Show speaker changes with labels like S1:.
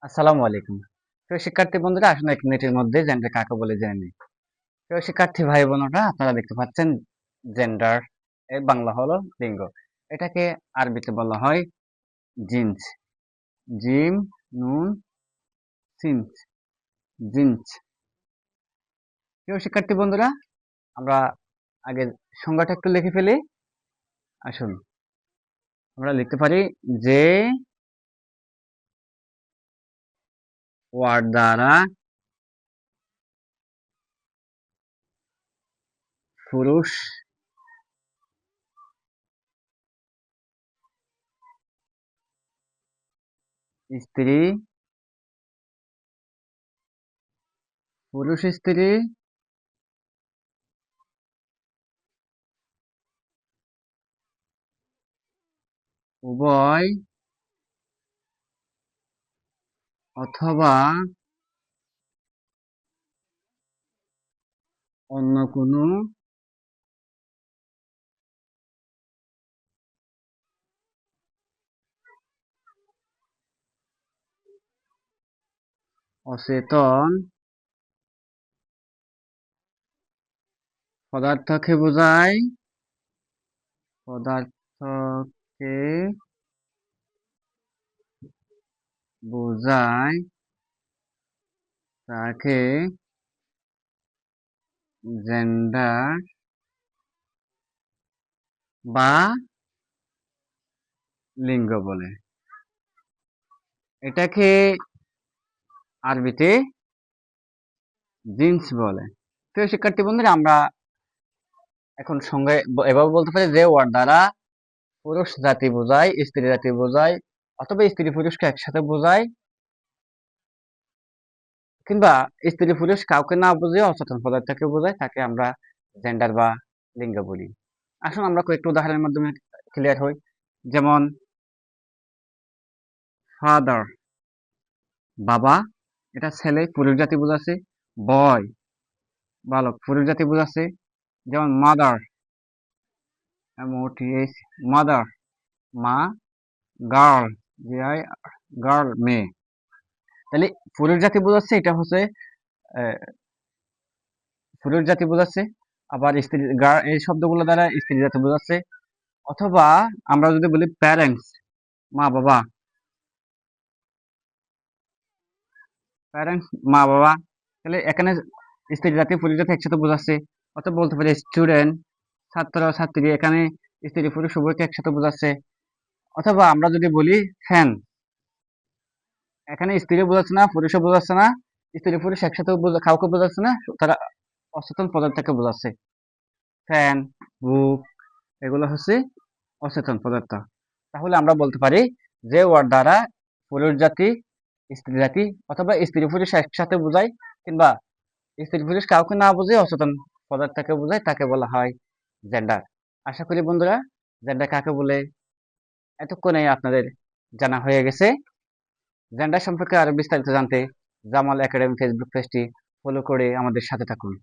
S1: আসসালামু আলাইকুম। প্রিয় শিক্ষার্থী বন্ধুরা, আসুন ১ মিনিটের মধ্যে জেন্ডার কাকে বলে জেনে নিই। প্রিয় শিক্ষার্থী ভাই বোনেরা, আপনারা দেখতে পাচ্ছেন জেন্ডার এর বাংলা হলো লিঙ্গ। এটাকে আরবিতে বলা হয় জিনস। জিম, নুন, সিনস, জিনস। প্রিয় শিক্ষার্থী বন্ধুরা, আমরা আগে সংজ্ঞাটা একটু লিখে ফেলি। আসুন আমরা লিখতে পারি যে ওয়ার্ড দ্বারা পুরুষ, স্ত্রী, পুরুষ স্ত্রী উভয় অথবা অন্য কোনো অচেতন পদার্থকে বোঝায়, পদার্থকে বোঝায় তাকে জেন্ডার বা লিঙ্গ বলে। এটাকে আরবিতে জিন্স বলে। প্রিয় শিক্ষার্থী বন্ধুরা, আমরা এখন সঙ্গে এভাবে বলতে পারি যে ওয়ার্ড দ্বারা পুরুষ জাতি বোঝায়, স্ত্রী জাতি বোঝায়, অথবা স্ত্রী পুরুষকে একসাথে বোঝায়, কিংবা স্ত্রী পুরুষ কাউকে না বুঝিয়ে অচেতন পদার্থকে বোঝায়, তাকে আমরা জেন্ডার বা লিঙ্গ বলি। আসুন আমরা কয়েকটি উদাহরণের মাধ্যমে ক্লিয়ার হই। যেমন ফাদার, বাবা, এটা ছেলে পুরুষ জাতি বোঝাচ্ছে। বয়, বালক পুরুষ জাতি বোঝাচ্ছে। যেমন মাদার, MOTH, মাদার, মা। গার্ল, GI, গার্ল, মেয়ে। তাহলে পুরুষ জাতি বোঝাচ্ছে, এটা হচ্ছে পুরুষ জাতি বোঝাচ্ছে। আবার স্ত্রী, এই শব্দগুলো দ্বারা স্ত্রী জাতি বোঝাচ্ছে। অথবা আমরা যদি বলি প্যারেন্টস, মা বাবা, প্যারেন্টস মা বাবা, তাহলে এখানে স্ত্রী জাতি পুরুষ জাতি একসাথে বোঝাচ্ছে। অথবা বলতে পারি স্টুডেন্ট, ছাত্র ছাত্রী, এখানে স্ত্রী পুরুষ উভয়কে একসাথে বোঝাচ্ছে। অথবা আমরা যদি বলি ফ্যান, এখানে স্ত্রী বোঝাচ্ছে না, পুরুষও বোঝাচ্ছে না, স্ত্রী পুরুষ একসাথে কাউকে বোঝাচ্ছে না, তারা অচেতন পদার্থকে বোঝাচ্ছে। ফ্যান, বুক, এগুলো হচ্ছে অচেতন পদার্থ। তাহলে আমরা বলতে পারি যে ওয়ার্ড দ্বারা পুরুষ জাতি, স্ত্রী জাতি, অথবা স্ত্রী পুরুষ একসাথে বোঝায়, কিংবা স্ত্রী পুরুষ কাউকে না বুঝে অচেতন পদার্থকে বোঝায়, তাকে বলা হয় জেন্ডার। আশা করি বন্ধুরা, জেন্ডার কাকে বলে এতক্ষণে আপনাদের জানা হয়ে গেছে। জেন্ডার সম্পর্কে আরো বিস্তারিত জানতে জামাল একাডেমি ফেসবুক পেজটি ফলো করে আমাদের সাথে থাকুন।